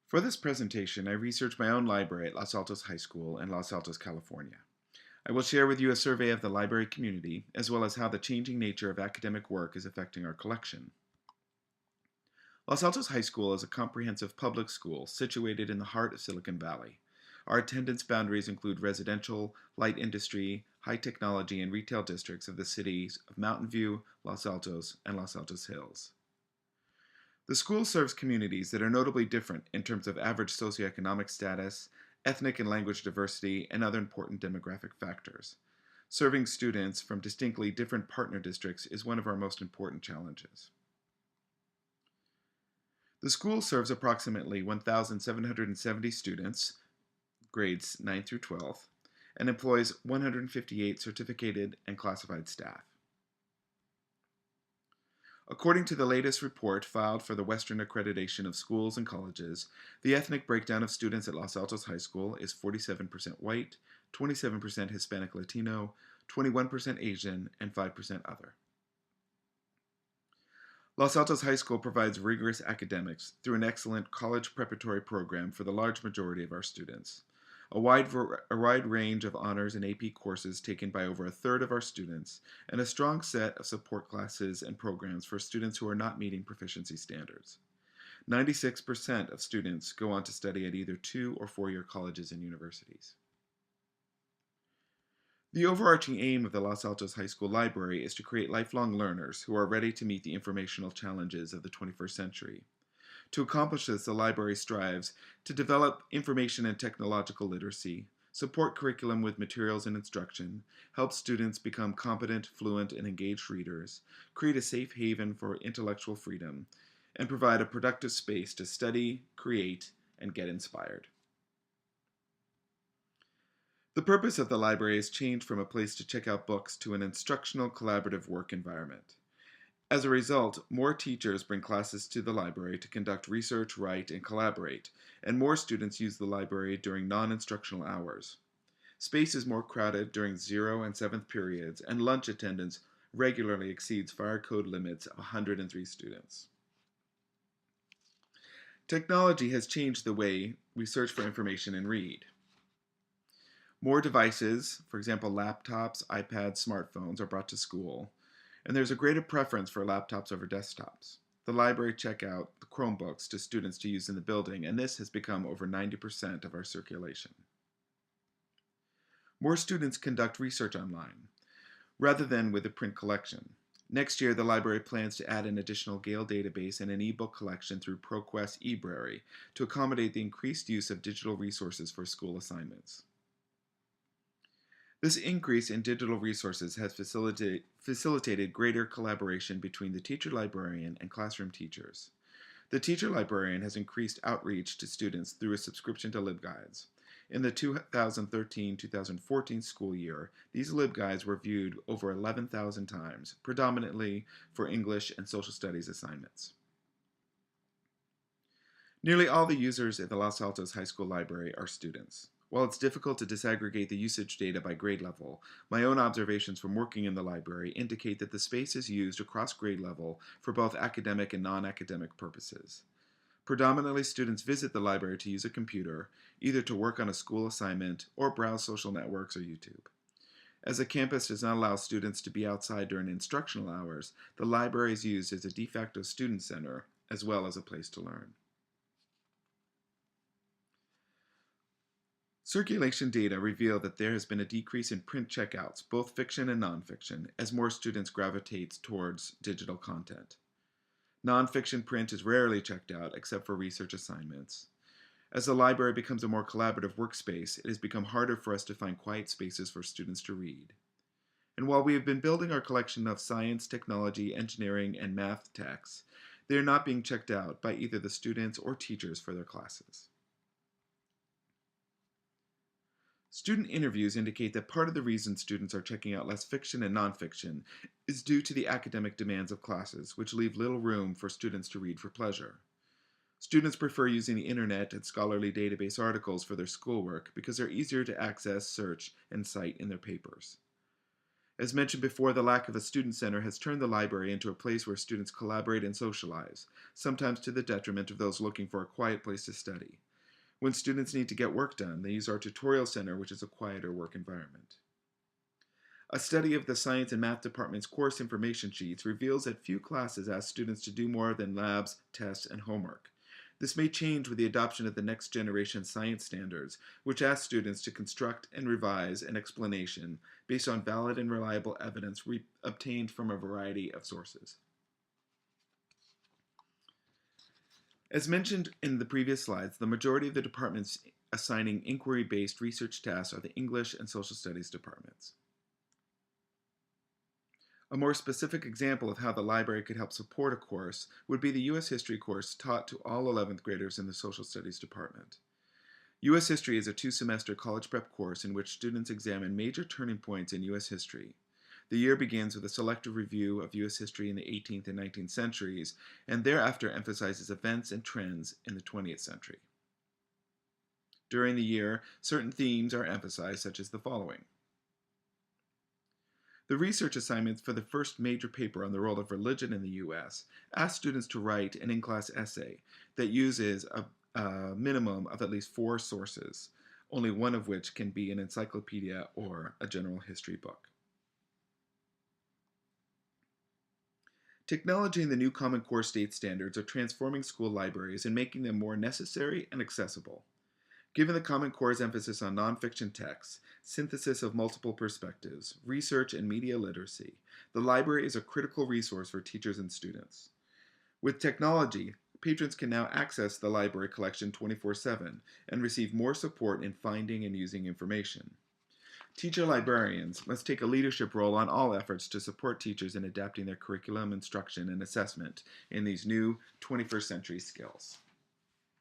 For this presentation, I researched my own library at Los Altos High School in Los Altos, California. I will share with you a survey of the library community, as well as how the changing nature of academic work is affecting our collection. Los Altos High School is a comprehensive public school situated in the heart of Silicon Valley. Our attendance boundaries include residential, light industry, high technology, and retail districts of the cities of Mountain View, Los Altos, and Los Altos Hills. The school serves communities that are notably different in terms of average socioeconomic status, ethnic and language diversity, and other important demographic factors. Serving students from distinctly different partner districts is one of our most important challenges. The school serves approximately 1,770 students, grades 9 through 12, and employs 158 certificated and classified staff. According to the latest report filed for the Western Accreditation of Schools and Colleges, the ethnic breakdown of students at Los Altos High School is 47% white, 27% Hispanic Latino, 21% Asian, and 5% other. Los Altos High School provides rigorous academics through an excellent college preparatory program for the large majority of our students. A wide range of honors and AP courses taken by over a third of our students, and a strong set of support classes and programs for students who are not meeting proficiency standards. 96% of students go on to study at either 2- or 4-year colleges and universities. The overarching aim of the Los Altos High School Library is to create lifelong learners who are ready to meet the informational challenges of the 21st century. To accomplish this, the library strives to develop information and technological literacy, support curriculum with materials and instruction, help students become competent, fluent, and engaged readers, create a safe haven for intellectual freedom, and provide a productive space to study, create, and get inspired. The purpose of the library has changed from a place to check out books to an instructional, collaborative work environment. As a result, more teachers bring classes to the library to conduct research, write, and collaborate, and more students use the library during non-instructional hours. Space is more crowded during 0 and 7th periods, and lunch attendance regularly exceeds fire code limits of 103 students. Technology has changed the way we search for information and read. More devices, for example laptops, iPads, smartphones, are brought to school, and there's a greater preference for laptops over desktops. The library check out the Chromebooks to students to use in the building, and this has become over 90% of our circulation. More students conduct research online, rather than with a print collection. Next year, the library plans to add an additional Gale database and an e-book collection through ProQuest eBrary to accommodate the increased use of digital resources for school assignments. This increase in digital resources has facilitated greater collaboration between the teacher librarian and classroom teachers. The teacher librarian has increased outreach to students through a subscription to LibGuides. In the 2013-2014 school year, these LibGuides were viewed over 11,000 times, predominantly for English and social studies assignments. Nearly all the users at the Los Altos High School Library are students. While it's difficult to disaggregate the usage data by grade level, my own observations from working in the library indicate that the space is used across grade level for both academic and non-academic purposes. Predominantly, students visit the library to use a computer, either to work on a school assignment or browse social networks or YouTube. As the campus does not allow students to be outside during instructional hours, the library is used as a de facto student center as well as a place to learn. Circulation data reveal that there has been a decrease in print checkouts, both fiction and nonfiction, as more students gravitate towards digital content. Nonfiction print is rarely checked out except for research assignments. As the library becomes a more collaborative workspace, it has become harder for us to find quiet spaces for students to read. And while we have been building our collection of science, technology, engineering, and math texts, they are not being checked out by either the students or teachers for their classes. Student interviews indicate that part of the reason students are checking out less fiction and nonfiction is due to the academic demands of classes, which leave little room for students to read for pleasure. Students prefer using the internet and scholarly database articles for their schoolwork because they're easier to access, search, and cite in their papers. As mentioned before, the lack of a student center has turned the library into a place where students collaborate and socialize, sometimes to the detriment of those looking for a quiet place to study. When students need to get work done, they use our tutorial center, which is a quieter work environment. A study of the science and math department's course information sheets reveals that few classes ask students to do more than labs, tests, and homework. This may change with the adoption of the next generation science standards, which ask students to construct and revise an explanation based on valid and reliable evidence obtained from a variety of sources. As mentioned in the previous slides, the majority of the departments assigning inquiry-based research tasks are the English and Social Studies departments. A more specific example of how the library could help support a course would be the U.S. History course taught to all 11th graders in the Social Studies department. U.S. History is a 2-semester college prep course in which students examine major turning points in U.S. history. The year begins with a selective review of U.S. history in the 18th and 19th centuries, and thereafter emphasizes events and trends in the 20th century. During the year, certain themes are emphasized, such as the following. The research assignments for the first major paper on the role of religion in the U.S. ask students to write an in-class essay that uses a minimum of at least 4 sources, only one of which can be an encyclopedia or a general history book. Technology and the new Common Core state standards are transforming school libraries and making them more necessary and accessible. Given the Common Core's emphasis on nonfiction texts, synthesis of multiple perspectives, research, and media literacy, the library is a critical resource for teachers and students. With technology, patrons can now access the library collection 24/7 and receive more support in finding and using information. Teacher librarians must take a leadership role on all efforts to support teachers in adapting their curriculum, instruction, and assessment in these new 21st century skills.